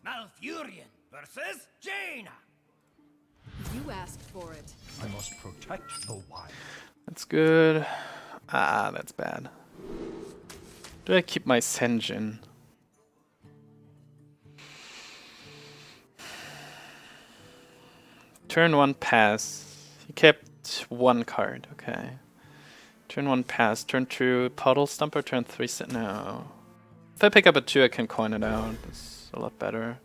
Malfurion versus Jaina. You asked for it. I must protect the wild. That's good. Ah, that's bad. Do I keep my Senjin? Turn 1 pass. He kept 1 card, okay. Turn 1 pass. Turn 2 Puddle Stomper. Turn 3 no. If I pick up a 2, I can coin it out. It's a lot better.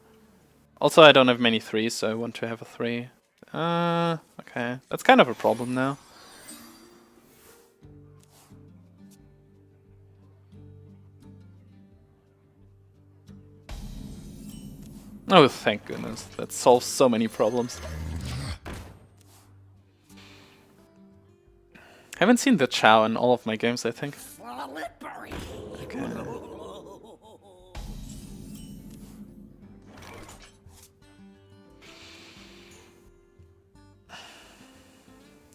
Also, I don't have many 3s, so I want to have a 3. Okay. That's kind of a problem now. Oh, thank goodness. That solves so many problems. Haven't seen the Chow in all of my games, I think. Okay.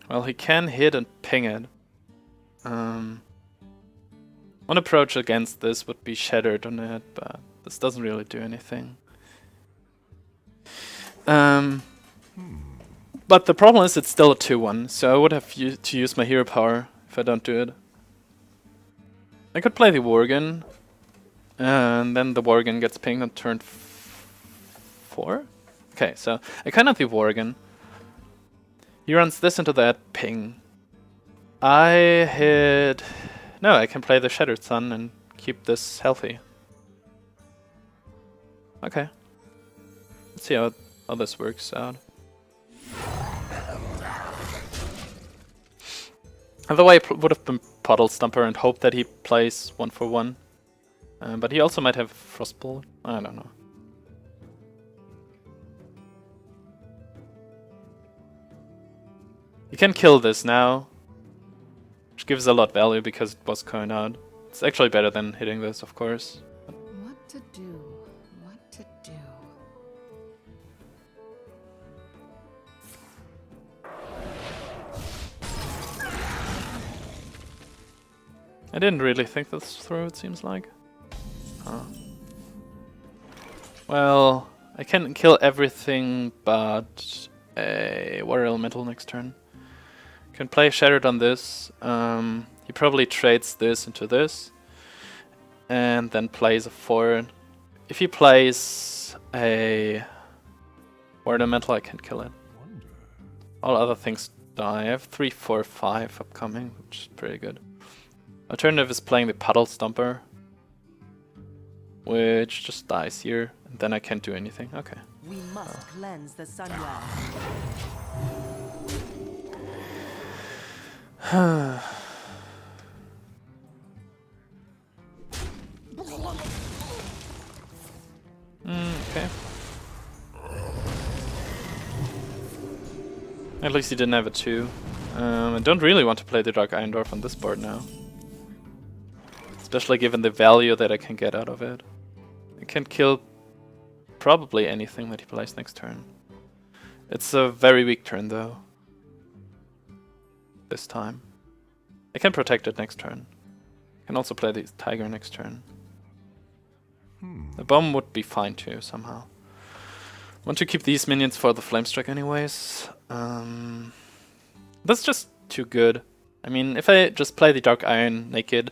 Well, he can hit and ping it. One approach against this would be Shattered on it, but this doesn't really do anything. But the problem is it's still a 2-1, so I would have to use my hero power if I don't do it. I could play the Worgen, and then the Worgen gets pinged on turn 4? Okay, so I kind of the Worgen. He runs this into that ping. I hit... No, I can play the Shattered Sun and keep this healthy. Okay. Let's see how this works out. Otherwise, I would have been Puddle Stomper and hope that he plays 1 for 1. But he also might have Frostbolt. I don't know. You can kill this now, which gives a lot of value because it was coined out. It's actually better than hitting this, of course. What to do? What to do? I didn't really think this through, it seems like. Huh. Well, I can kill everything but a Water Elemental next turn. Can play Shattered on this. He probably trades this into this. And then plays a 4. If he plays a Water Elemental, I can kill it. All other things die. I have 3, 4, 5 upcoming, which is pretty good. Alternative is playing the Puddle Stomper, which just dies here, and then I can't do anything. Okay. We must cleanse the Sunwell. Okay. At least he didn't have a 2. I don't really want to play the Dark Iron Dwarf on this board now. Especially given the value that I can get out of it. I can kill probably anything that he plays next turn. It's a very weak turn though. This time. I can protect it next turn. I can also play the Tiger next turn. The bomb would be fine too, somehow. Want to keep these minions for the Flamestrike anyways. That's just too good. I mean, if I just play the Dark Iron naked,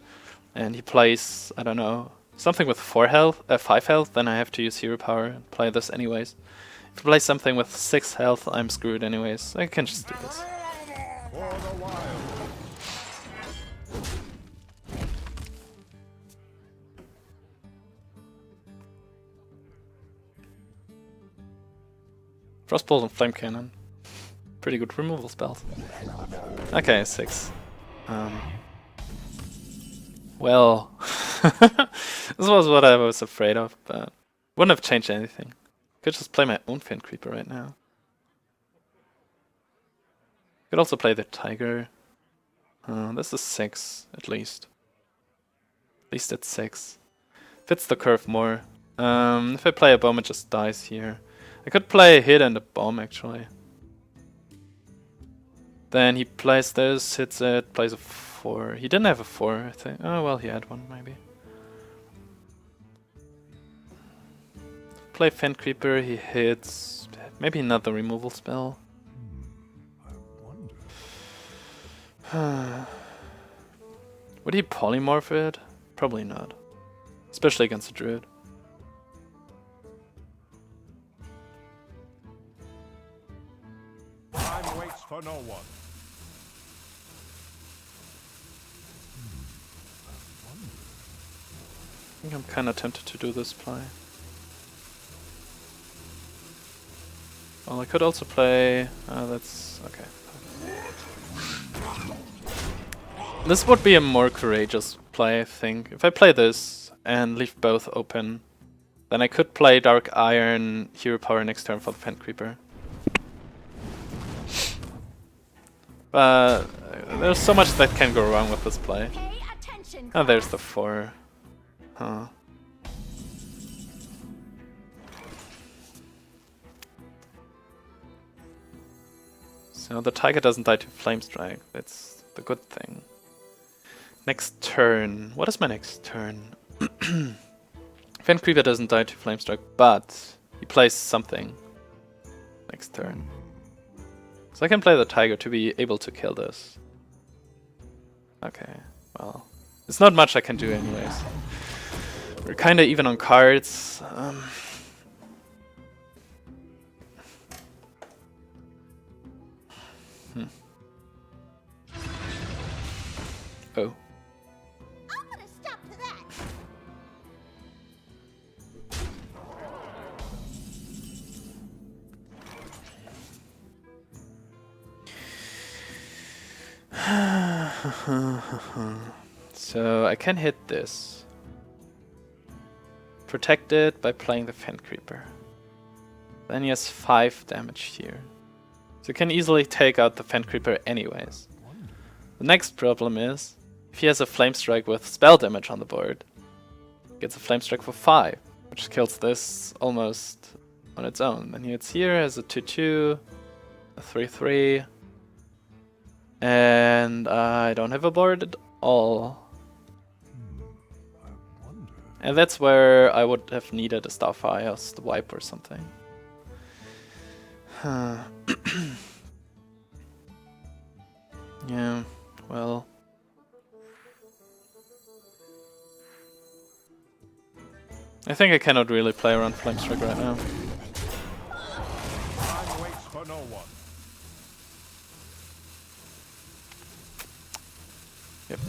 and he plays, I don't know, something with 5 health, then I have to use hero power and play this anyways. If I play something with 6 health, I'm screwed anyways. I can just do this. Frostbolt and Flame Cannon. Pretty good removal spells. Okay, 6. Well, this was what I was afraid of, but wouldn't have changed anything. Could just play my own Fin Creeper right now. Could also play the Tiger. This is 6, at least. At least it's 6. Fits the curve more. If I play a bomb, it just dies here. I could play a hit and a bomb, actually. Then he plays this, hits it, plays a 4. He didn't have a 4, I think. Oh, well, he had one, maybe. play Fen Creeper, he hits maybe another removal spell. Would he polymorph it? Probably not. Especially against a Druid. Time waits for no one. I think I'm kinda tempted to do this play. Well, I could also play... that's... okay. This would be a more courageous play, I think. If I play this and leave both open, then I could play Dark Iron, Hero Power next turn for the Fen Creeper. But there's so much that can go wrong with this play. Oh, there's the 4. Huh. So the tiger doesn't die to Flame Strike. That's the good thing. Next turn. What is my next turn? Fen Creeper doesn't die to Flame Strike, but he plays something next turn. So I can play the tiger to be able to kill this. Okay, well. It's not much I can do anyways. We're kinda even on cards. Oh. I'm gonna stop to that. So I can hit this. Protect it by playing the Fen Creeper. Then he has 5 damage here. So you can easily take out the Fen Creeper anyways. The next problem is, if he has a Flame Strike with spell damage on the board, he gets a Flame Strike for 5, which kills this almost on its own. Then he hits here, has a 2-2, a 3-3, and I don't have a board at all. And that's where I would have needed a Starfire, the wipe or something. Yeah, well. I think I cannot really play around Flame Strike right now. Time waits for no one. Yep.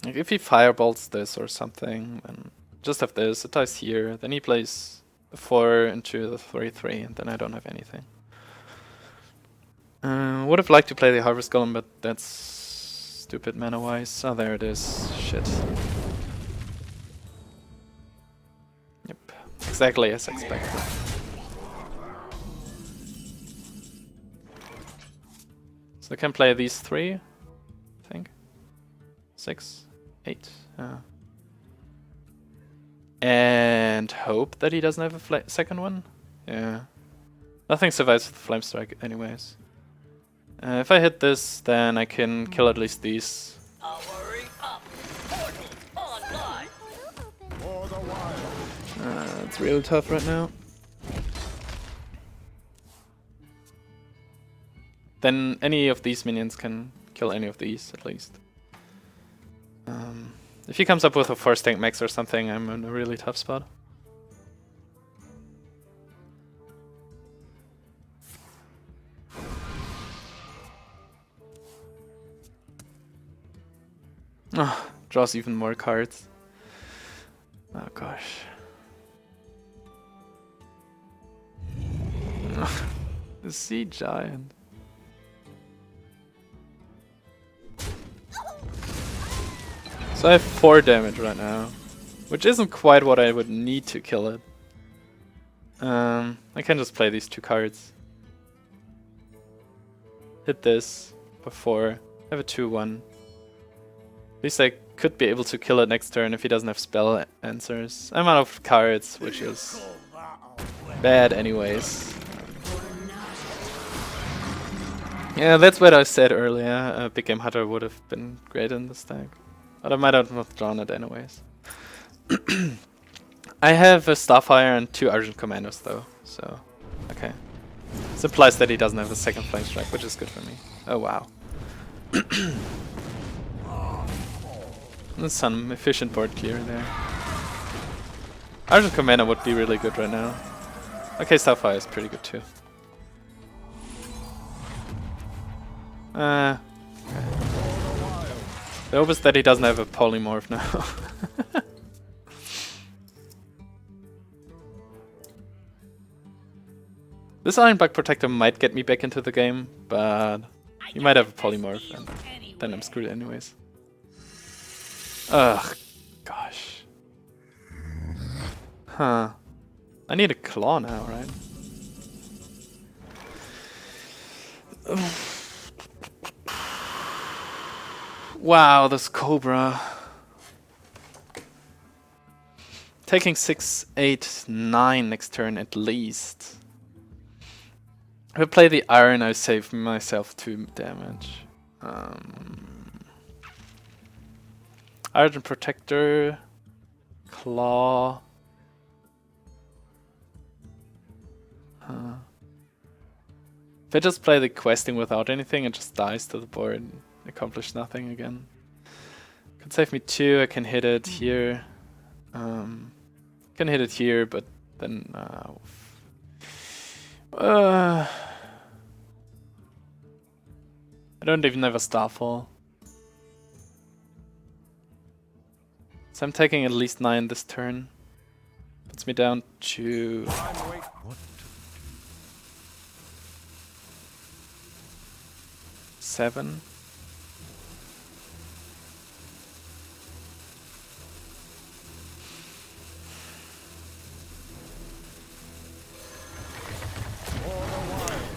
Like if he firebolts this or something, then just have this, it dies here, then he plays the 4 into the 3-3, and then I don't have anything. Would have liked to play the Harvest Golem, but that's stupid mana-wise. Oh, there it is. Shit. Yep. Exactly as expected. So I can play these 3, I think. 6, 8. And hope that he doesn't have a second one. Yeah. Nothing survives with Flame Strike anyways. If I hit this, then I can kill at least these. It's real tough right now. Then any of these minions can kill any of these, at least. If he comes up with a 4-tank max or something, I'm in a really tough spot. Oh, draws even more cards. Oh gosh. The Sea Giant. So I have 4 damage right now, which isn't quite what I would need to kill it. I can just play these 2 cards. Hit this before. Have a 2-1. At least I could be able to kill it next turn if he doesn't have spell answers. I'm out of cards, which is bad anyways. Yeah, that's what I said earlier. Big Game Hunter would have been great in this deck. But I might have drawn it anyways. I have a Starfire and 2 Argent Commandos though, so okay. This implies that he doesn't have a second Flame Strike, which is good for me. Oh wow. There's some efficient board clear there. Argent Commando would be really good right now. Okay, Starfire is pretty good too. Okay. The hope is that he doesn't have a polymorph now. This Ironbug Protector might get me back into the game, but he might have a polymorph, and then I'm screwed anyways. Ugh, gosh. Huh. I need a claw now, right? Wow, this Cobra. Taking 6, 8, 9 next turn at least. If I play the Iron, I save myself 2 damage. Iron Protector, Claw. If I just play the questing without anything, it just dies to the board and accomplish nothing again. Could save me 2, I can hit it here. Can hit it here, but then I don't even have a Starfall. So I'm taking at least 9 this turn. Puts me down to 7.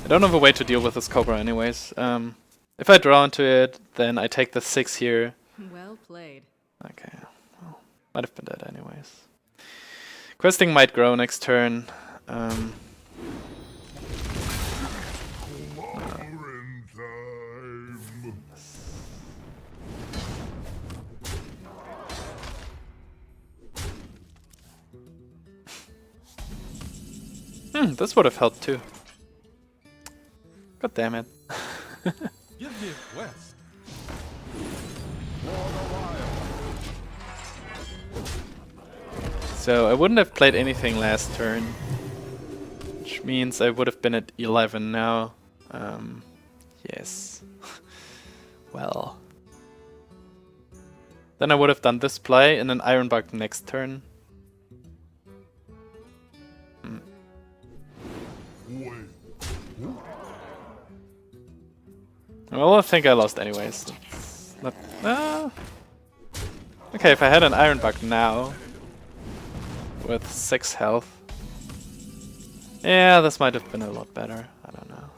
I don't have a way to deal with this Cobra anyways. If I draw into it, then I take the 6 here. Well played. Okay, well, might have been dead anyways. Questing might grow next turn. This would have helped too. God damn it. Give me a quest. So I wouldn't have played anything last turn, which means I would have been at 11 now. Yes. Well. Then I would have done this play and an Ironbug next turn. Well, I think I lost anyways. It's not, okay, if I had an Ironbug now with 6 health, yeah, this might have been a lot better. I don't know.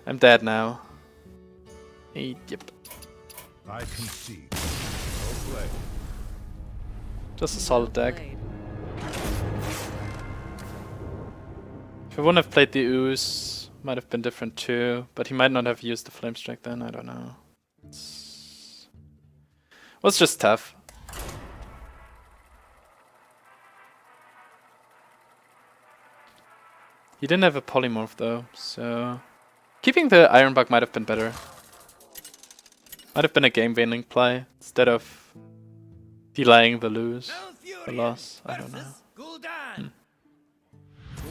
I'm dead now. Yep. I can see. No play. Just a solid deck. If I wouldn't have played the Ooze, might have been different too, but he might not have used the Flame Strike then, I don't know. Was just tough. He didn't have a polymorph though, so keeping the Ironbug might have been better. Might have been a game-winning play instead of delaying the loss. I don't know.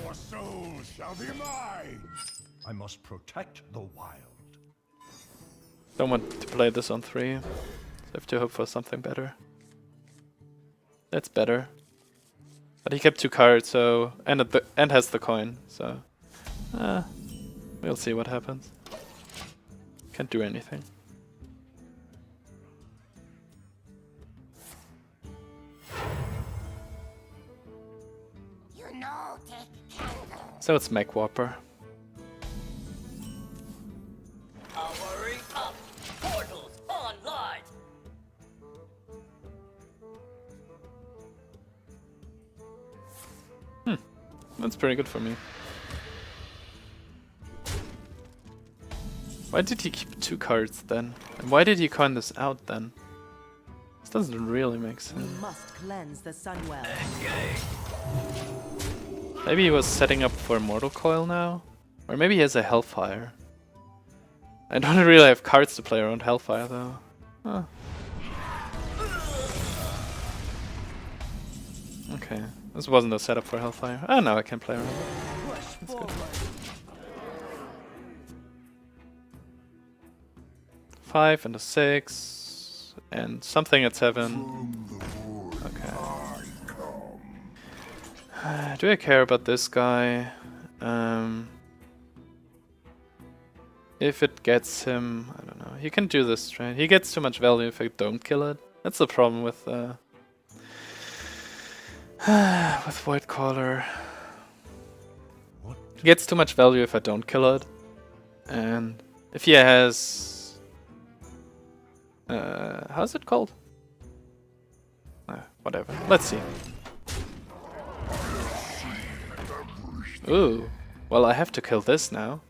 Your soul shall be mine. I must protect the wild. Don't want to play this on 3. So I have to hope for something better. That's better. But he kept 2 cards, so and has the coin, so we'll see what happens. Can't do anything. You know, take candle. So it's Mech Whopper. Powering up. Portals online. That's pretty good for me. Why did he keep 2 cards then? And why did he coin this out then? This doesn't really make You sense. must cleanse the Sunwell. Maybe he was setting up for Mortal Coil now? Or maybe he has a Hellfire. I don't really have cards to play around Hellfire though. Huh. Okay, this wasn't a setup for Hellfire. Oh, now I can play around it. Push That's good. forward. 5 and a 6 and something at 7. Okay. Do I care about this guy? If it gets him, I don't know. He can do this, right? He gets too much value if I don't kill it. That's the problem with Void Caller. He gets too much value if I don't kill it, and if he has, how's it called? Whatever. Let's see. Ooh. Well, I have to kill this now.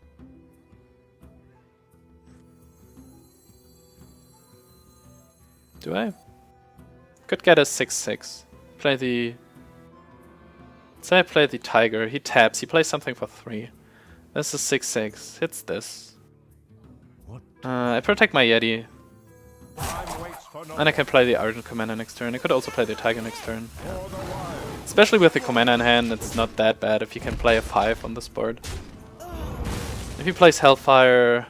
Do I? Could get a 6/6. Play the... Say I play the Tiger. He taps. He plays something for 3. This is 6/6. Hits this. I protect my Yeti. And I can play the Argent Commander next turn. I could also play the Tiger next turn. Especially with the Commander in hand, it's not that bad if you can play a 5 on this board. If he plays Hellfire...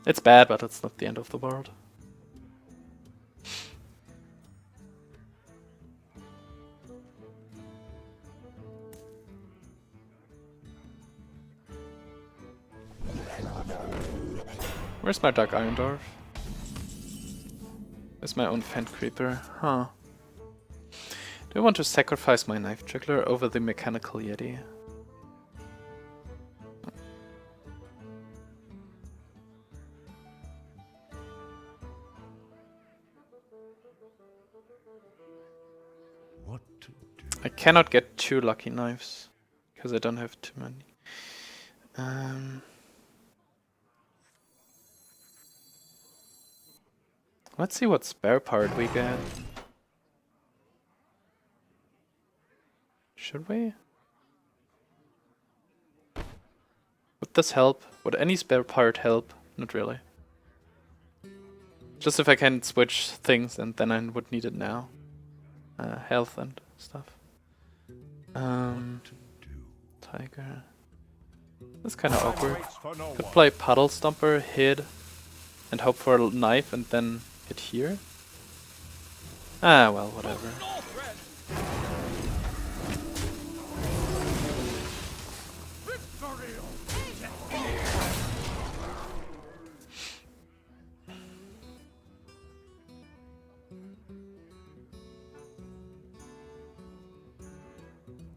it's bad, but it's not the end of the world. Where's my Dark Iron Dwarf? Where's my own Fent Creeper? Huh. Do I want to sacrifice my Knife Juggler over the Mechanical Yeti? What to do? I cannot get 2 lucky knives because I don't have too many. Let's see what spare part we get. Should we? Would this help? Would any spare part help? Not really. Just if I can switch things and then I would need it now. Health and stuff. Tiger. That's kind of awkward. Could play Puddle Stomper, hit, and hope for a knife and then hit here. Ah, well, whatever.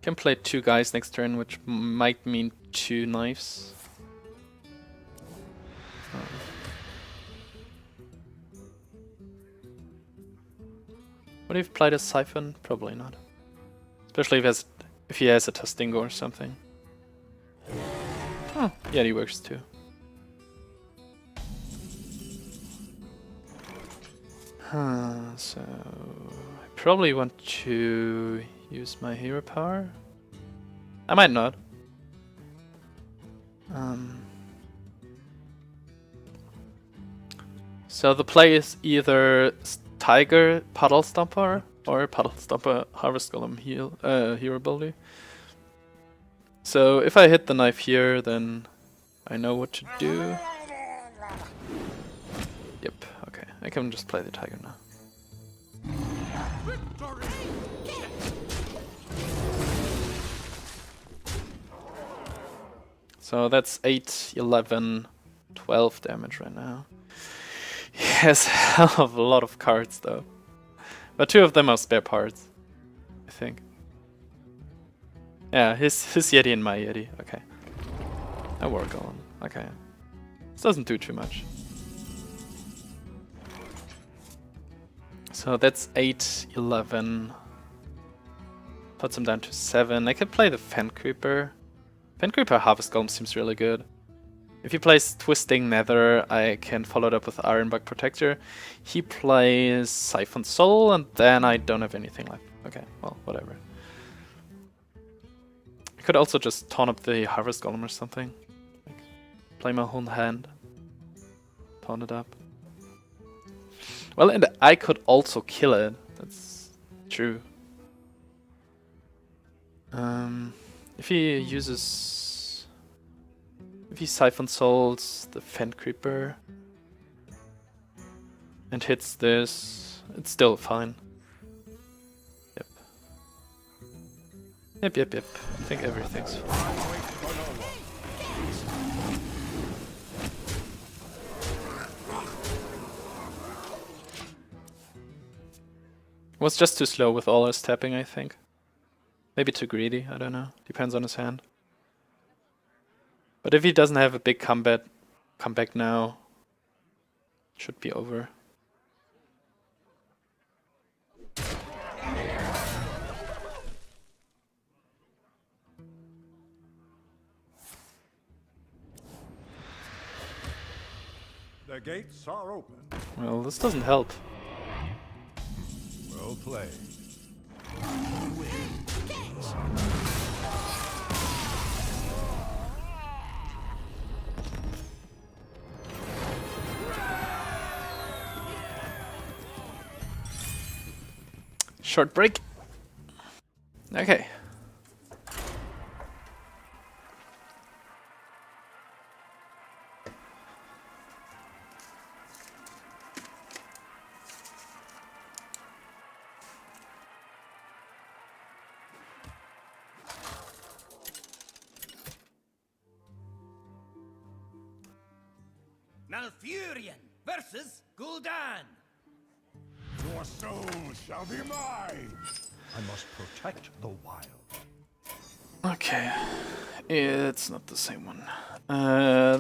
Can play 2 guys next turn, which might mean 2 knives. Would he have played a Siphon? Probably not. Especially if he has a Tastingo or something. Oh, yeah, he works too. So I probably want to use my hero power. I might not. So the play is either Tiger, Puddle Stomper, or Puddle Stomper, Harvest Golem, hero ability. So if I hit the knife here, then I know what to do. Yep, okay. I can just play the Tiger now. So that's 8, 11, 12 damage right now. He has a hell of a lot of cards though. But 2 of them are spare parts, I think. Yeah, his Yeti and my Yeti. Okay. I work on. Okay. This doesn't do too much. So that's 8, 11. Puts him down to 7. I could play the Fent Creeper. Fent Creeper Harvest Golem seems really good. If he plays Twisting Nether, I can follow it up with Ironbug Protector. He plays Siphon Soul, and then I don't have anything left. Okay, well, whatever. I could also just taunt up the Harvest Golem or something. Like, play my whole hand. Taunt it up. Well, and I could also kill it. That's true. If he uses... If he Siphon Souls the Fend Creeper and hits this, it's still fine. Yep. Yep. I think everything's fine. Was just too slow with all his tapping, I think. Maybe too greedy, I don't know. Depends on his hand. But if he doesn't have a big comeback now, it should be over. The gates are open. Well, this doesn't help. Well played. Short break. Okay. Malfurion versus Gul'dan. Your soul shall be mine. I must protect the wild. Okay. It's not the same one.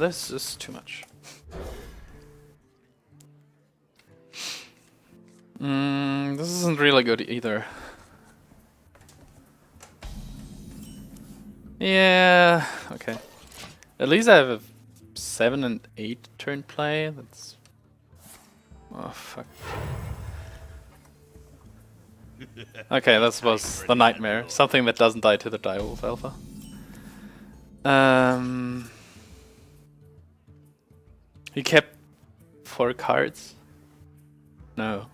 This is too much. This isn't really good either. Yeah, okay. At least I have a 7 and 8 turn play. That's... Oh, fuck. Okay, this was the nightmare. Something that doesn't die to the Direwolf Alpha. He kept 4 cards. No.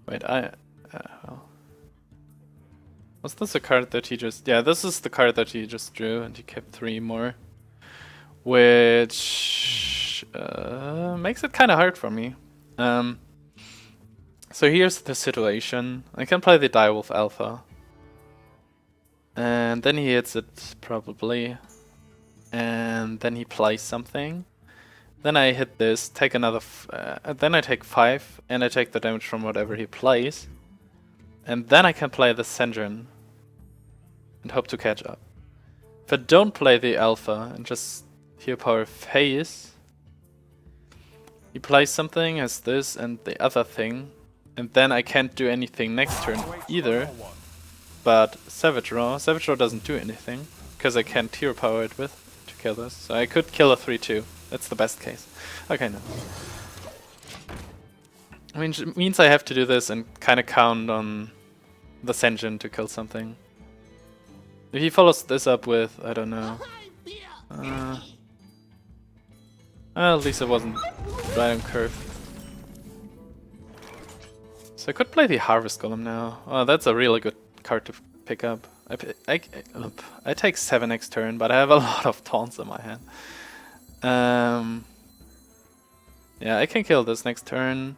Wait, well. Was this a card that he just... Yeah, this is the card that he just drew, and he kept 3 more. Which... makes it kind of hard for me. So here's the situation. I can play the Direwolf Alpha. And then he hits it, probably. And then he plays something. Then I hit this, take another... then I take 5, and I take the damage from whatever he plays. And then I can play the Sengin. And hope to catch up. If I don't play the Alpha, and just Hero Power Phase... He plays something as this and the other thing. And then I can't do anything next turn either. But Savage Raw doesn't do anything. Because I can't Hero Power it with to kill this. So I could kill a 3-2. That's the best case. Okay, no. I mean, it means I have to do this and kind of count on the Sengin to kill something. If he follows this up with, I don't know. Well, at least it wasn't right on curve. So I could play the Harvest Golem now. Oh, that's a really good card to pick up. I take 7 next turn, but I have a lot of taunts in my hand. Yeah, I can kill this next turn.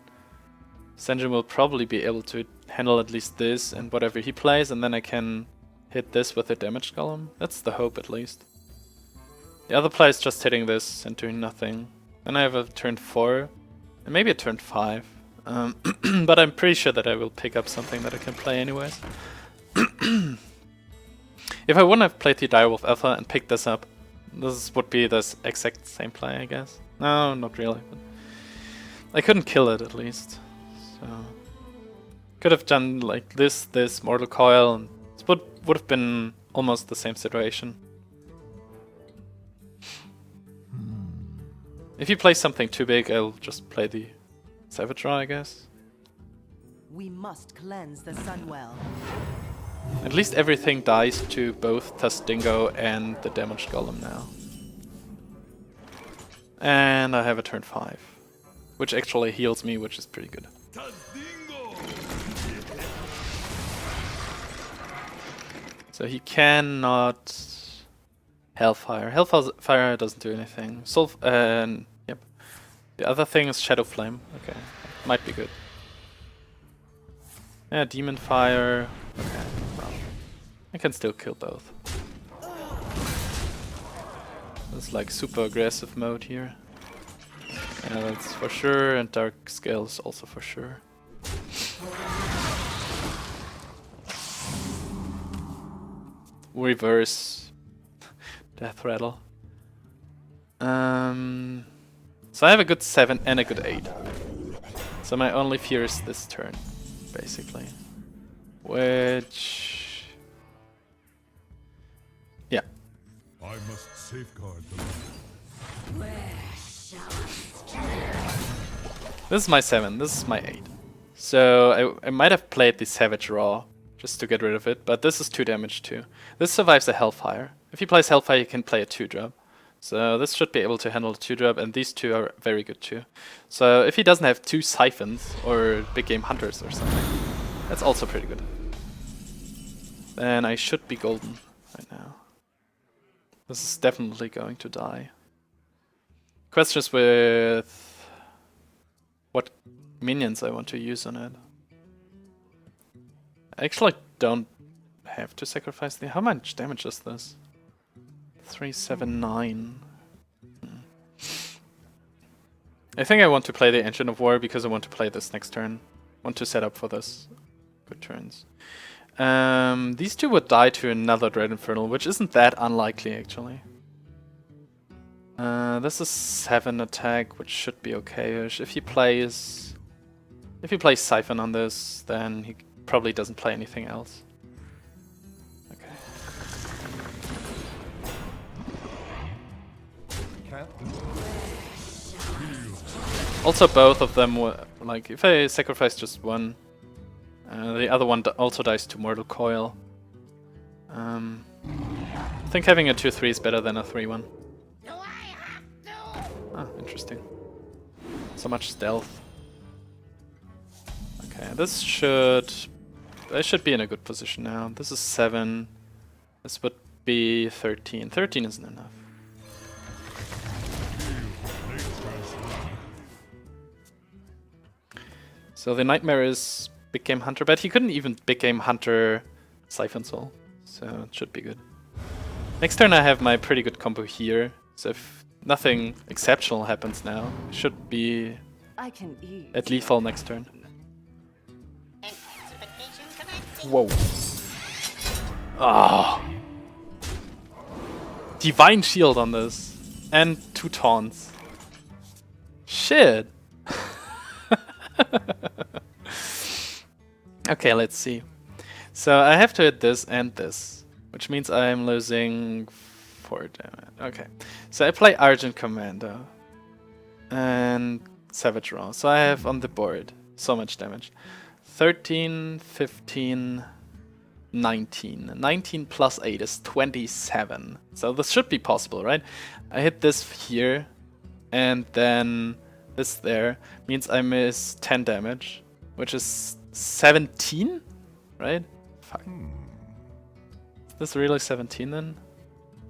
Sengin will probably be able to handle at least this and whatever he plays, and then I can hit this with a damage golem. That's the hope, at least. The other player is just hitting this and doing nothing. Then I have a turn 4, and maybe a turn 5. But I'm pretty sure that I will pick up something that I can play anyways. If I wouldn't have played the Direwolf Alpha and picked this up, this would be the exact same play, I guess. No, not really. But I couldn't kill it, at least. So could have done like this, Mortal Coil, and it would have been almost the same situation. If he plays something too big, I'll just play the Savage Draw, I guess. We must cleanse the Sunwell. At least everything dies to both Tastingo and the damaged Golem now. And I have a turn 5, which actually heals me, which is pretty good. So he cannot Hellfire. Hellfire doesn't do anything. Yep. The other thing is Shadow Flame. Okay, might be good. Yeah, Demon Fire. Okay, well, I can still kill both. It's like super aggressive mode here. Yeah, that's for sure, and Dark Scale is also for sure. Reverse Death Rattle. So I have a good 7 and a good 8. So my only fear is this turn, basically. Which... yeah. I must safeguard the This is my 7, this is my 8. So I might have played the Savage Raw just to get rid of it, but this is 2 damage too. This survives a Hellfire. If he plays Hellfire, he can play a 2-drop. So this should be able to handle the 2-drop, and these 2 are very good too. So if he doesn't have 2 Siphons or Big Game Hunters or something, that's also pretty good. Then I should be golden right now. This is definitely going to die. Question is with what minions I want to use on it. I actually don't have to sacrifice the... How much damage is this? 379. I think I want to play the Engine of War because I want to play this next turn. I want to set up for this. Good turns. These 2 would die to another Dread Infernal, which isn't that unlikely actually. This is 7 attack, which should be okay-ish. If he plays Siphon on this, then he probably doesn't play anything else. Okay. Also, both of them were like, if I sacrifice just one, the other one also dies to Mortal Coil. I think having a 2-3 is better than a 3-1. Do I have to? Ah, interesting. So much stealth. Okay, this should... I should be in a good position now. This is 7. This would be 13. 13 isn't enough. So the Nightmare is Big Game Hunter, but he couldn't even Big Game Hunter Siphon Soul. So it should be good. Next turn I have my pretty good combo here. So if nothing exceptional happens now, it should be I can eat. at lethal next turn. Expectation commencing. Whoa. Ah. Divine Shield on this. And 2 taunts. Shit. Okay, let's see. So I have to hit this and this, which means I'm losing 4 damage. Okay. So I play Argent Commando and Savage Raw. So I have on the board so much damage. 13, 15, 19. 19 plus 8 is 27. So this should be possible, right? I hit this here, and then this there. Means I miss 10 damage, which is 17, right? Fuck. Is this really 17 then?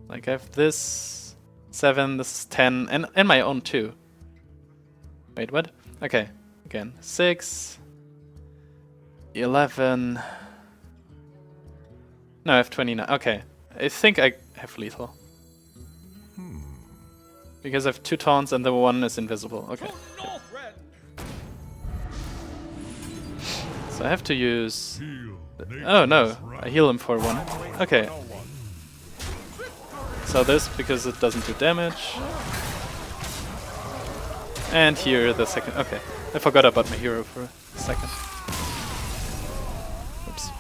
Like I have this 7, this is 10, and my own too. Wait, what? Okay, again. 6, 11... No, I have 29. Okay, I think I have lethal. Because I have 2 taunts and the 1 is invisible. Okay. So I have to use... Oh no, I heal him for 1. Okay. So this, because it doesn't do damage. And here the second... Okay, I forgot about my hero for a second. Oops.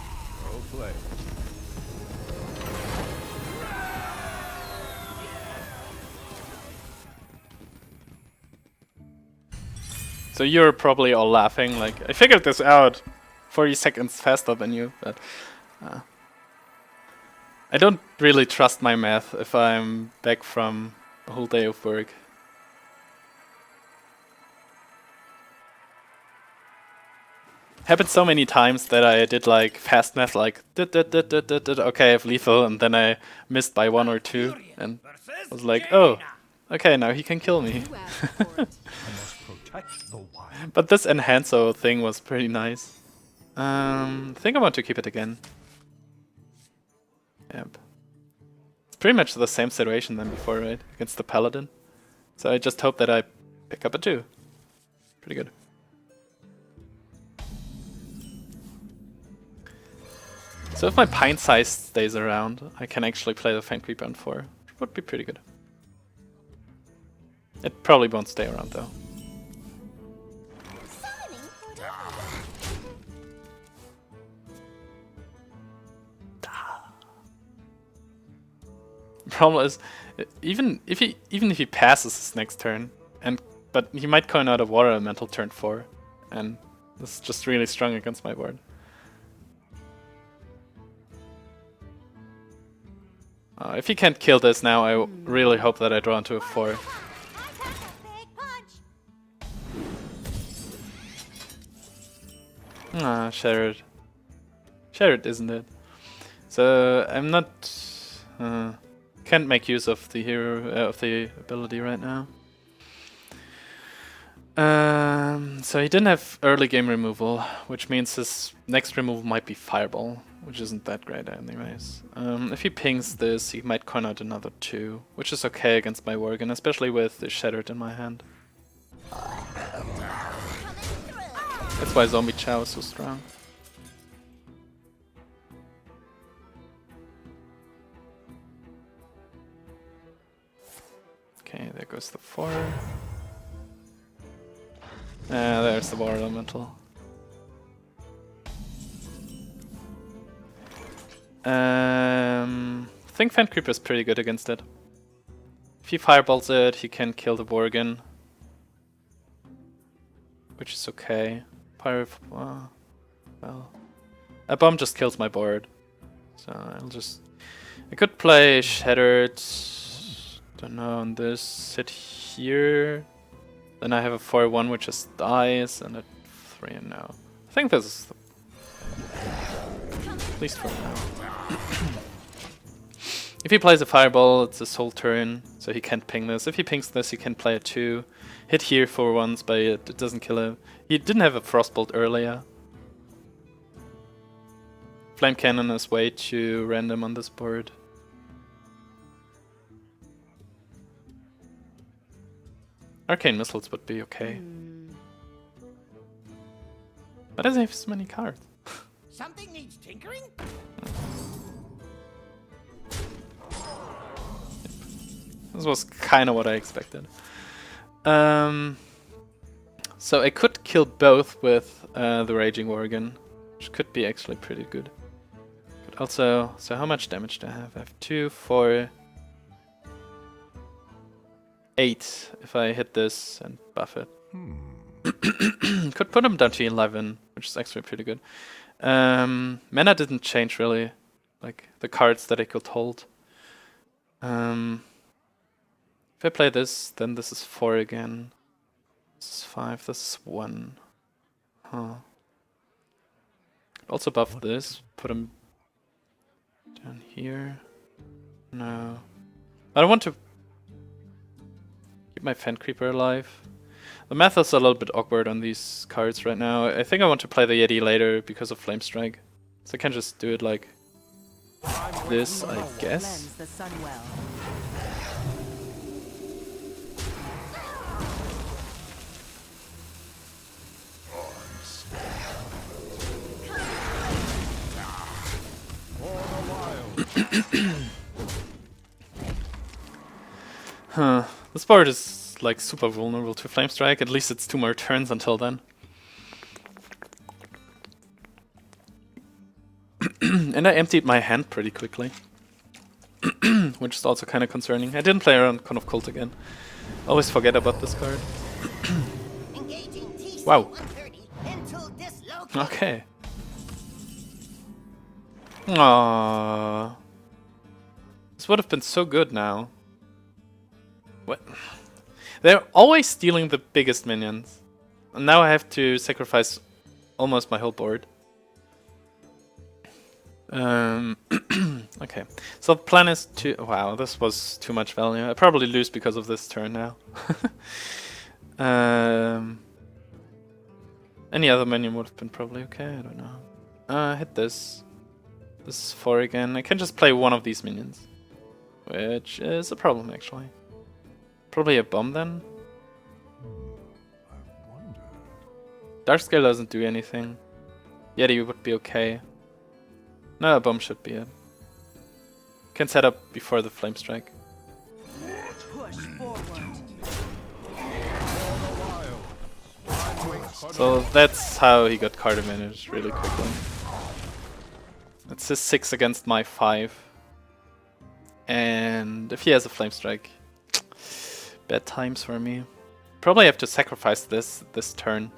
So you're probably all laughing, like, I figured this out 40 seconds faster than you, but I don't really trust my math if I'm back from a whole day of work. Happened so many times that I did like fast math, like okay, I have lethal, and then I missed by 1 or 2, and I was like, oh, okay, now he can kill me. You asked for it. I must protect the wild. But this enhancer thing was pretty nice. I think I want to keep it again. Yep. It's pretty much the same situation than before, right? Against the paladin. So I just hope that I pick up a 2. Pretty good. So if my pint size stays around, I can actually play the Faint Creeper on 4. Which would be pretty good. It probably won't stay around though. Summoning for the Problem is, even if he passes his next turn, but he might coin out a Water Elemental turn 4, and this is just really strong against my board. If he can't kill this now, I really hope that I draw into a 4. I pack a big punch. Shattered. Shattered, isn't it? So I'm not can't make use of the hero of the ability right now. So he didn't have early game removal, which means his next removal might be Fireball, which isn't that great anyways. If he pings this, he might coin out another 2, which is okay against my Worgen, especially with the Shattered in my hand. That's why Zombie Chow is so strong. Okay, there goes the 4. There's the Water Elemental. I think Faint Creeper is pretty good against it. If he fireballs it, he can kill the Worgen, which is okay. Well, a bomb just kills my board, so I could play Shattered. Don't know, on this, sit here. Then I have a 4-1 which just dies, and a 3 now. I think this is at least for now. If he plays a Fireball, it's his whole turn, so he can't ping this. If he pings this, he can play a 2. Hit here for once, but it doesn't kill him. He didn't have a Frostbolt earlier. Flame Cannon is way too random on this board. Arcane Missiles would be okay. But doesn't have so many cards. Something needs tinkering? This was kind of what I expected. So I could kill both with the Raging Worgen, which could be actually pretty good. But also, so how much damage do I have? I have 2, 4, 8 if I hit this and buff it. Could put him down to 11, which is actually pretty good. Mana didn't change really, like the cards that I could hold. If I play this, then this is 4 again. This is 5, this is 1. Huh. Also buff this, put him down here. No. I don't want to keep my Faint Creeper alive. The math is a little bit awkward on these cards right now. I think I want to play the Yeti later because of Flame Strike. So I can just do it like this, I guess. Cleanse the Sunwell. Huh. This board is like super vulnerable to Flame Strike. At least it's 2 more turns until then. And I emptied my hand pretty quickly. Which is also kind of concerning. I didn't play around Con of Cult again. Always forget about this card. Engaging T. Wow. 130 until dislocated. Okay. Aww. This would have been so good now. What? They're always stealing the biggest minions. And now I have to sacrifice almost my whole board. Okay. So the plan is to... Wow, this was too much value. I probably lose because of this turn now. Any other minion would have been probably okay, I don't know. Hit this. This is 4 again. I can just play one of these minions. Which is a problem, actually. Probably a bomb then? Darkscale doesn't do anything. Yeti would be okay. No, a bomb should be it. Can set up before the flame strike. Push forward. So that's how he got card advantage really quickly. It's his 6 against my 5. And if he has a flame strike, bad times for me. Probably have to sacrifice this turn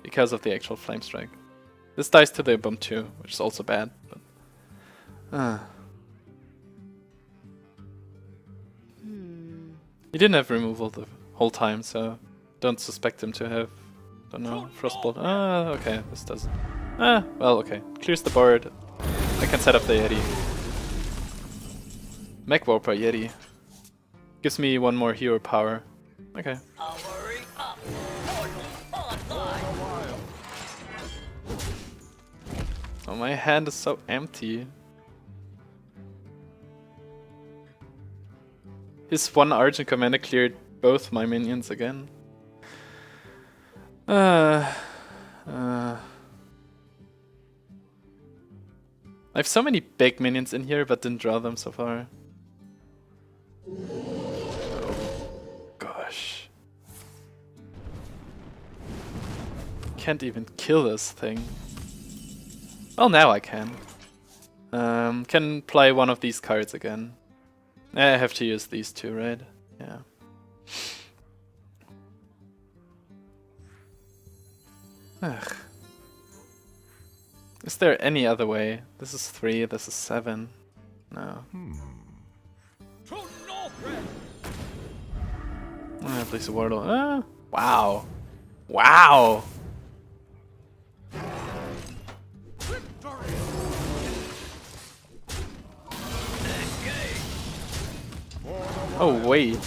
because of the actual flame strike. This dies to the bomb too, which is also bad. But, He didn't have removal the whole time, so don't suspect him to have, don't know, Frostbolt. Okay, this doesn't. Well, okay. Clears the board. I can set up the Yeti. Mech Warper Yeti. Gives me one more hero power. Okay. Oh, my hand is so empty. His one Argent Commander cleared both my minions again. I have so many big minions in here, but didn't draw them so far. Oh, gosh. Can't even kill this thing. Well, now I can. Can play one of these cards again. I have to use these two, right? Yeah. Ugh. Is there any other way? This is 3, this is 7. No. Please a Warlock. Wow. Wow! Oh wait,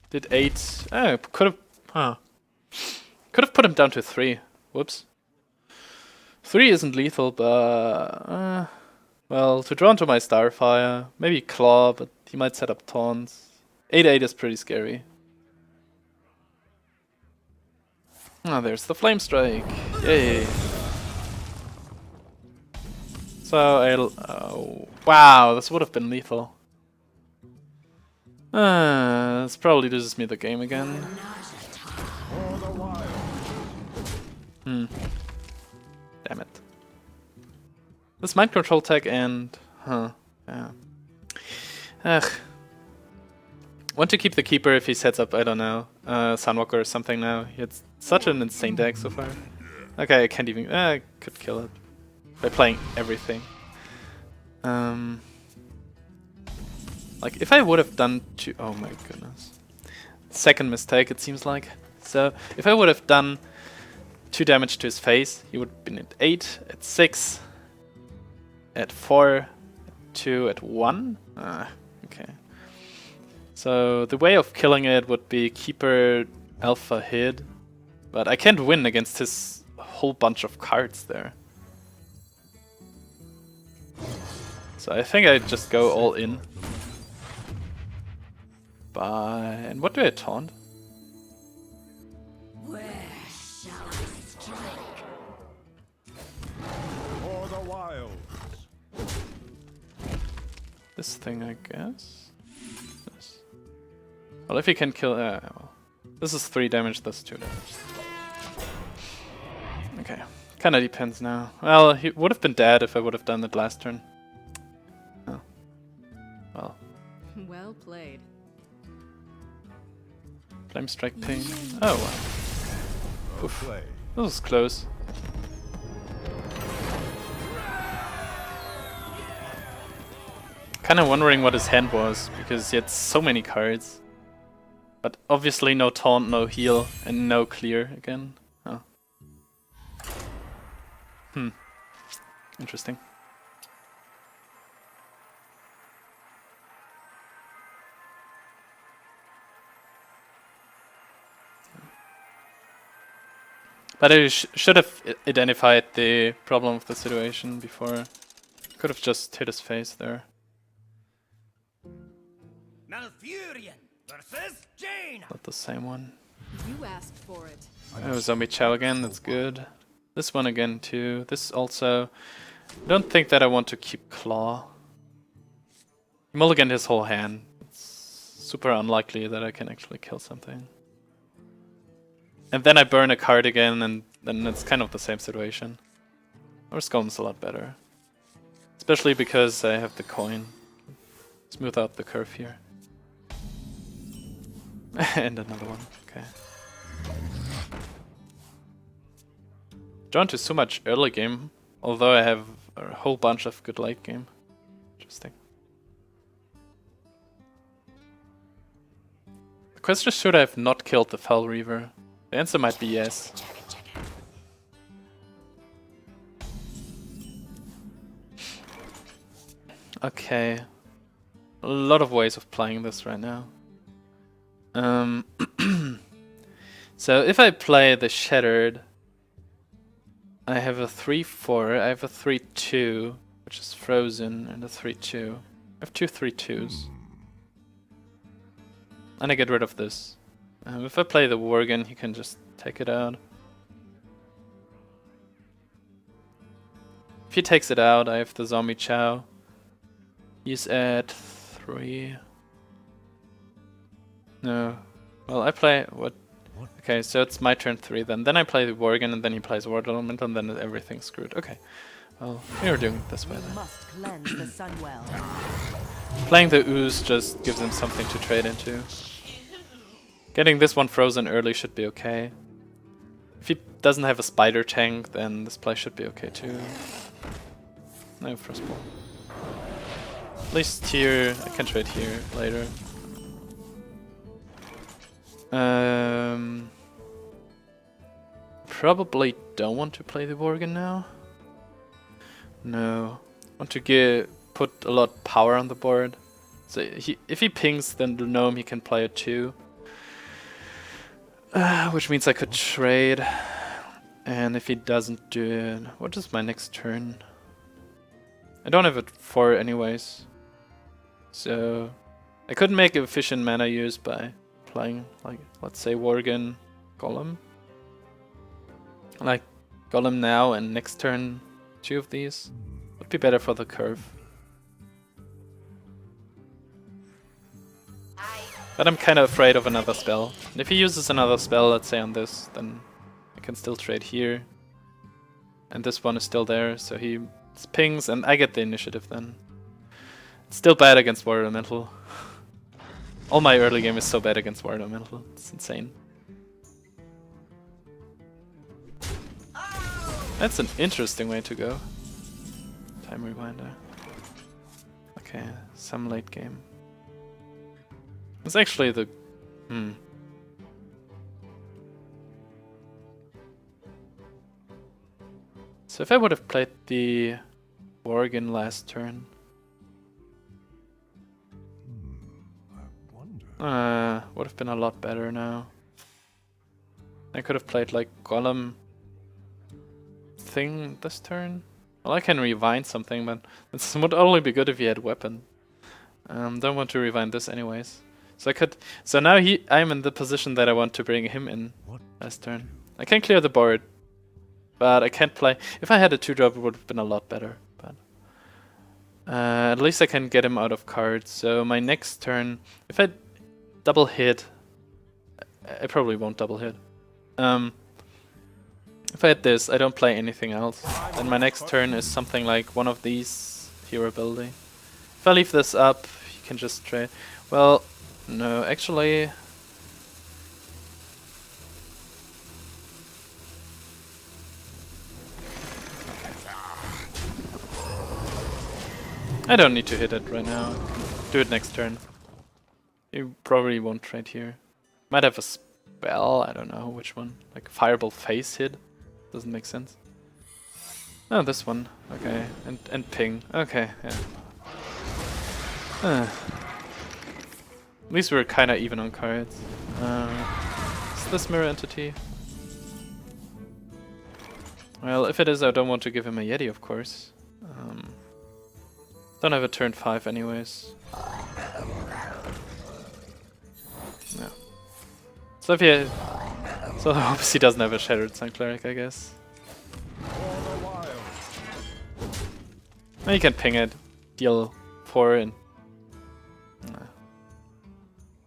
did 8? Could have put him down to 3. Whoops. 3 isn't lethal, but well, to draw into my Starfire, maybe Claw, but he might set up taunts. 8/8 is pretty scary. There's the Flame Strike. Yay! So I'll. Wow, this would have been lethal. This probably loses me the game again. Damn it. This mind control tag and... yeah. Ugh. Want to keep the Keeper if he sets up, I don't know, Sunwalker or something now. He had such an insane deck so far. Okay, I can't even... I could kill it. By playing everything. Like, if I would have done two... Oh my goodness. Second mistake, it seems like. So, if I would have done 2 damage to his face, he would have been at 8, at 6, at 4, at 2, at 1? Okay. So, the way of killing it would be Keeper Alpha Hid. But I can't win against his whole bunch of cards there. So I think I just go all in. And what do I taunt? Where shall I strike? For the wilds. This thing, I guess. This. Well, if he can kill, well, this is 3 damage. That's 2 damage. Okay, kind of depends now. Well, he would have been dead if I would have done it last turn. Oh, well. Well played. Flame Strike ping. Oh, wow. play. That was close. Kinda wondering what his hand was, because he had so many cards. But obviously no taunt, no heal, and no clear again. Oh. Interesting. But I should have identified the problem of the situation before. Could have just hit his face there. Malfurion versus Jaina. Not the same one. You asked for it. Oh, Zombie Chow again, that's good. This one again too. This also. I don't think that I want to keep Claw. Mulligan his whole hand. It's super unlikely that I can actually kill something. And then I burn a card again, and then it's kind of the same situation. Or Scome's a lot better. Especially because I have the coin. Smooth out the curve here. And another one, okay. Drawn to so much early game, although I have a whole bunch of good late game. Interesting. The question is, should I have not killed the Fell Reaver? The answer might be yes. Okay. A lot of ways of playing this right now. So if I play the Shattered, I have a 3/4, I have a 3/2, which is frozen, and a 3/2. I have two 3/2s. And I get rid of this. If I play the Worgen, he can just take it out. If he takes it out, I have the Zombie Chow. He's at 3. No. Well, I play what? Okay, so it's my turn 3 then. Then I play the Worgen, and then he plays Ward Elemental, and then everything's screwed. Okay. Well, we're doing it this way We Mm. then. must cleanse the Sunwell. Playing the Ooze just gives him something to trade into. Getting this one frozen early should be okay. If he doesn't have a spider tank, then this play should be okay too. No Frostball. At least here, I can trade here later. Probably don't want to play the Worgen now. No. Want to put a lot of power on the board. So if he pings then the Gnome, he can play it too. Which means I could trade. And if he doesn't do it, what is my next turn? I don't have it 4 anyways. So I could make efficient mana use by playing, like, let's say Worgen, Golem. Like Golem now and next turn 2 of these. Would be better for the curve. But I'm kind of afraid of another spell. And if he uses another spell, let's say on this, then I can still trade here. And this one is still there, so he pings and I get the initiative then. It's still bad against War Elemental. All my early game is so bad against War Elemental. It's insane. That's an interesting way to go. Time Rewinder. Okay, some late game. It's actually the... So if I would have played the Worgen last turn... would have been a lot better now. I could have played like Golem thing this turn. Well, I can rewind something, but this would only be good if he had weapon. Don't want to rewind this anyways. So I could. So now I'm in the position that I want to bring him in last turn. I can clear the board, but I can't play. If I had a 2-drop, it would have been a lot better. But at least I can get him out of cards. So my next turn, if I double hit, I probably won't double hit. If I had this, I don't play anything else. Then my next turn is something like one of these hero ability. If I leave this up, you can just trade. Well, no, actually... I don't need to hit it right now. Do it next turn. You probably won't trade here. Might have a spell, I don't know which one. Like Fireball face hit. Doesn't make sense. Oh, this one. Okay. And ping. Okay, yeah. At least we're kinda even on cards. Is this mirror entity? Well, if it is, I don't want to give him a Yeti, of course. Don't have a turn 5 anyways. No. So if he... So obviously doesn't have a Shattered Sun Cleric, I guess. Well, you can ping it, deal 4 and...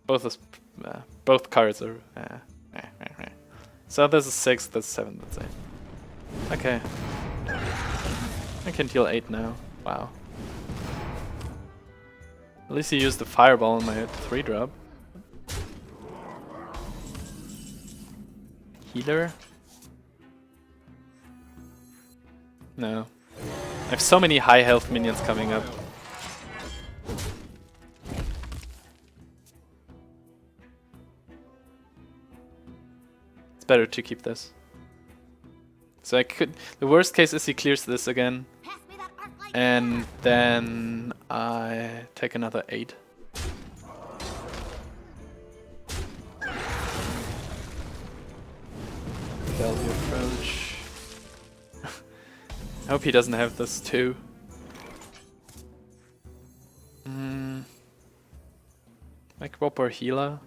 both cards are... So this is 6, that's 7, that's 8. Okay. I can deal 8 now. Wow. At least he used the Fireball on my 3-drop. Healer? No. I have so many high health minions coming up. It's better to keep this. So I could... The worst case is he clears this again. Pass me that arc light. And then I take another 8. Value approach. I hope he doesn't have this too. Like Whopper Healer.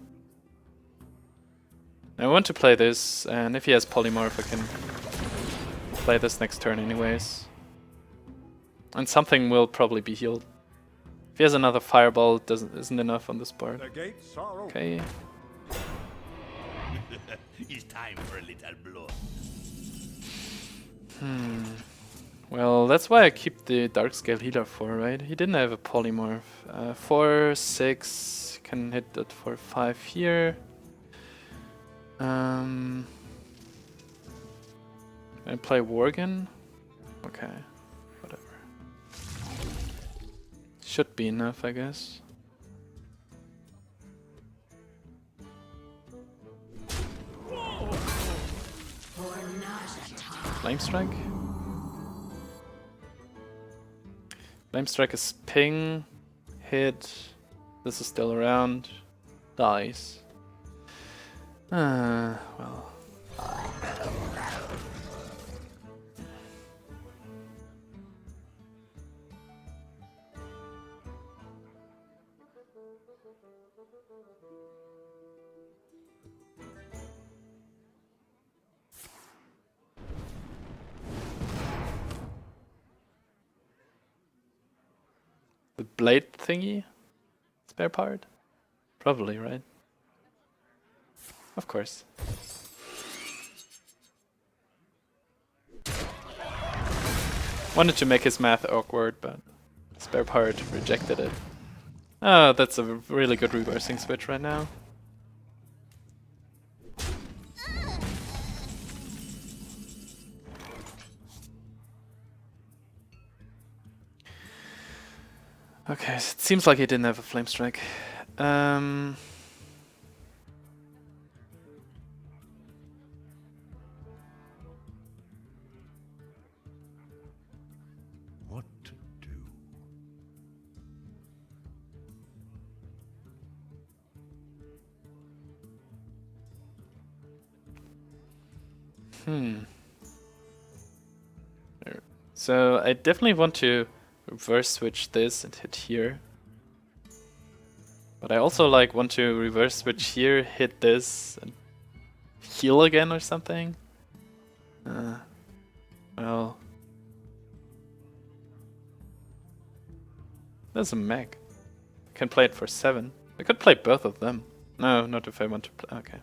I want to play this, and if he has Polymorph I can play this next turn anyways. And something will probably be healed. If he has another Fireball, it isn't enough on this board. Okay. It's time for a little blood. Well, that's why I keep the Darkscale Healer for, right? He didn't have a Polymorph. 4, 6, can hit that for 5 here. I play Worgen? Okay, whatever. Should be enough, I guess. Flame Strike? Flame Strike is ping, hit, this is still around, dies. Well. The blade thingy? Spare part? Probably, right? Of course. Wanted to make his math awkward, but spare part rejected it. Oh, that's a really good reversing switch right now. Okay, so it seems like he didn't have a Flame Strike. What to do? So I definitely want to reverse switch this and hit here. But I also like want to reverse switch here, hit this, and heal again or something. Well, there's a Mech. I can play it for 7. I could play both of them. No, not if I want to play. Okay.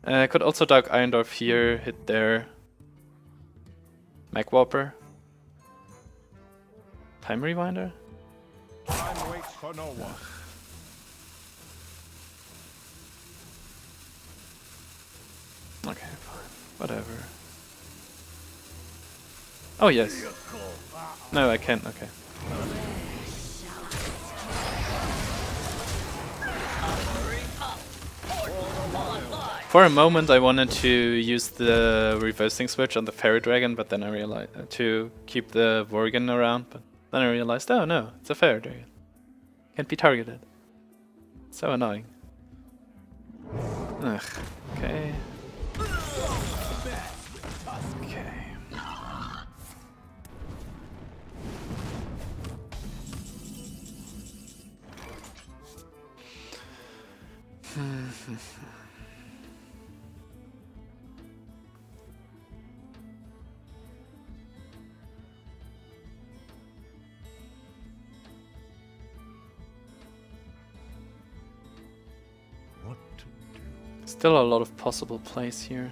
I could also Dark Irondorf here, hit there. Mech Whopper. Time Rewinder? Time waits for no one. Okay, fine. Whatever. Oh, yes. No, I can't. Okay. For a moment I wanted to use the reversing switch on the fairy dragon, but then I realized to keep the Worgen around, but then I realized, oh no, it's a fairy dragon. Can't be targeted. So annoying. Ugh. Okay. Okay. What to do? Still a lot of possible plays here.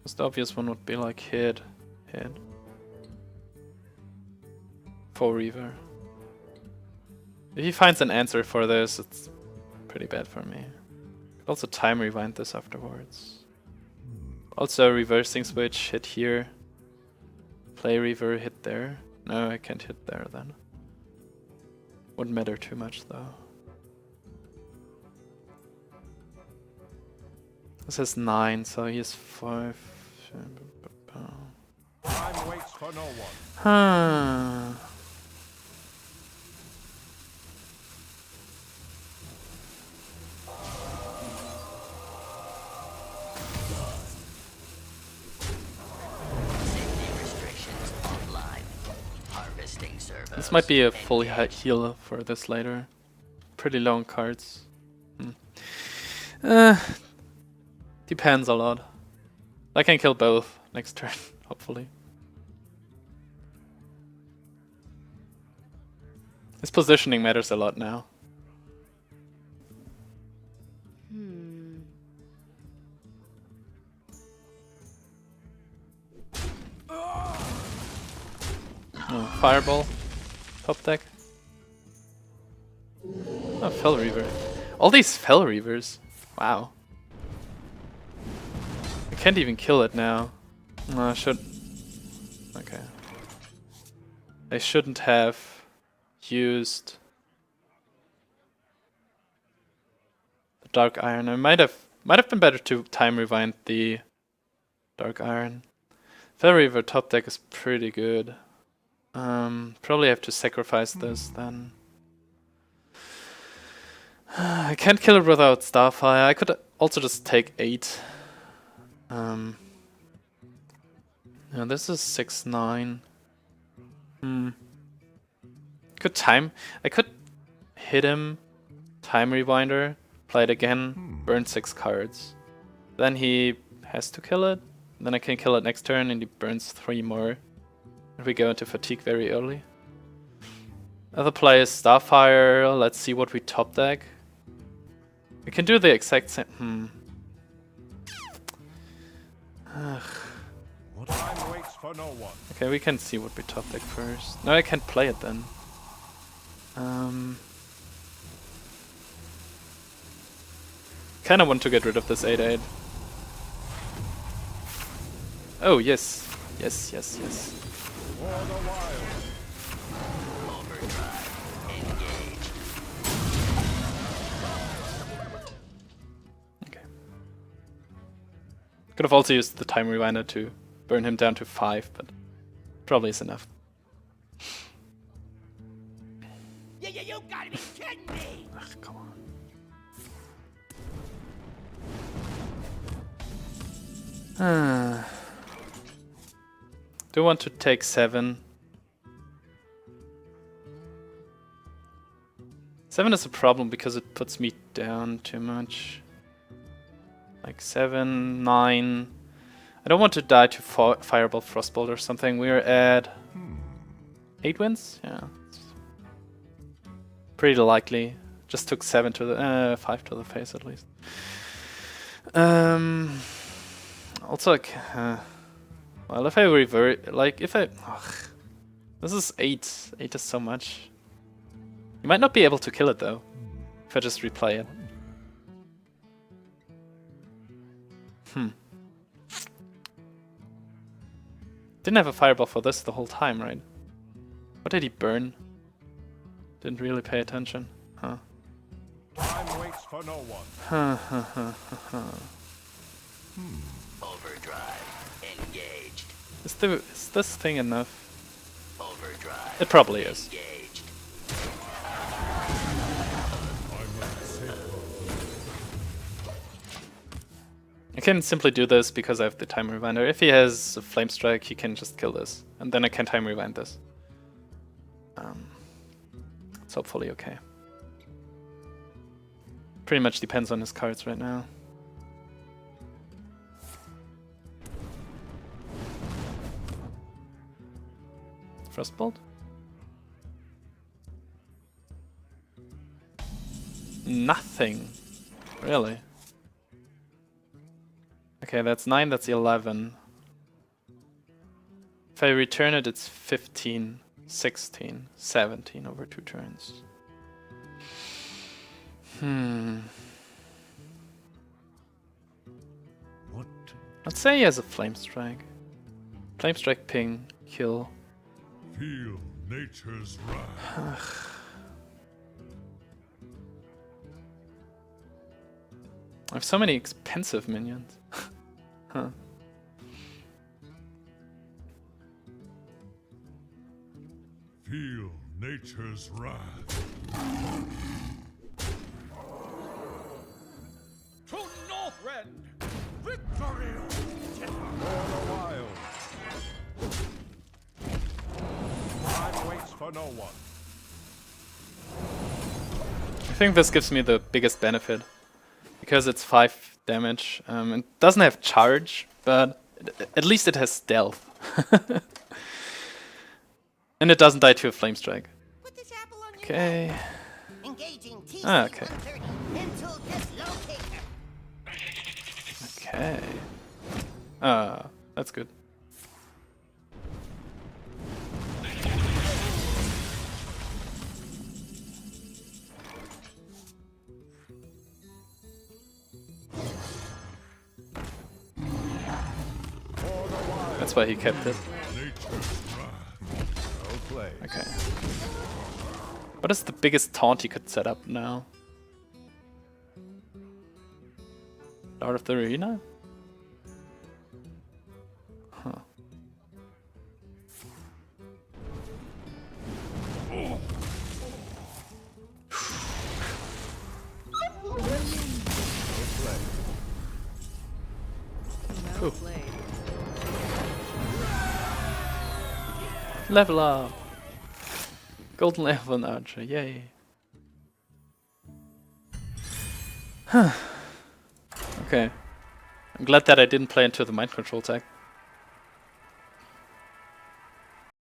Most obvious one would be like hit. For Reaver. If he finds an answer for this, it's pretty bad for me. Could also time rewind this afterwards. Also reversing switch, hit here. Play Reaver, hit there. No, I can't hit there then. Wouldn't matter too much though. This has 9, so he has 5. Time waits for no one. Huh. This might be a fully heal for this later. Pretty long cards. Depends a lot. I can kill both next turn, hopefully. His positioning matters a lot now. Oh, Fireball. Top deck. Oh, Fell Reaver. All these Fell Reavers. Wow. I can't even kill it now. No, I should. Okay. I shouldn't have used the Dark Iron. I might have been better to time rewind the Dark Iron. Fell Reaver top deck is pretty good. Probably have to sacrifice this then. I can't kill it without Starfire. I could also just take 8. Now this is 6-9. Could time. I could hit him, time rewinder, play it again, burn 6 cards. Then he has to kill it. Then I can kill it next turn and he burns 3 more. And we go into fatigue very early. Other play is Starfire. Let's see what we top deck. We can do the exact same. Time waits for no one. Okay, we can see what we top deck first. No, I can't play it then. Kinda want to get rid of this 8-8. Oh, yes. Yes, yes, yes. For the wild. Okay. Could have also used the time rewinder to burn him down to 5, but probably is enough. You gotta be kidding me! Ugh, come on. Do want to take 7. 7 is a problem because it puts me down too much. Like 7, 9. I don't want to die to Fireball, Frostbolt or something. We're at 8 wins? Yeah. Pretty likely. Just took 7 to the 5 to the face at least. Also, well, if I revert, like if I, this is 8. 8 is so much. You might not be able to kill it though, if I just replay it. Didn't have a Fireball for this the whole time, right? What did he burn? Didn't really pay attention. Huh. Time waits for no one. Overdrive engaged. Is this thing enough? Overdrive It probably is. engaged. I can simply do this because I have the time rewinder. If he has a flame strike, he can just kill this, and then I can time rewind this. It's hopefully okay. Pretty much depends on his cards right now. Frostbolt? Nothing. Really? Okay, that's 9, that's 11. If I return it, it's 15, 16, 17 over 2 turns. What? Let's say he has a Flame Strike. Flame Strike, ping, kill. Feel nature's wrath. I have so many expensive minions. Huh. Feel nature's wrath. To Northrend! Victory! For the wild. Time waits for no one. I think this gives me the biggest benefit. Because it's 5 damage. It doesn't have charge, but at least it has stealth. And it doesn't die to a flame strike. Put this apple on your Okay. head. Engaging TC Ah, okay. 130. Mental dislocator. Okay. That's good. That's why he kept it. Nature's wrath. Well played. Okay. What is the biggest taunt he could set up now? Out of the arena? Huh. Well played. Level up! Golden level and archer, yay! Okay. I'm glad that I didn't play into the mind control tag.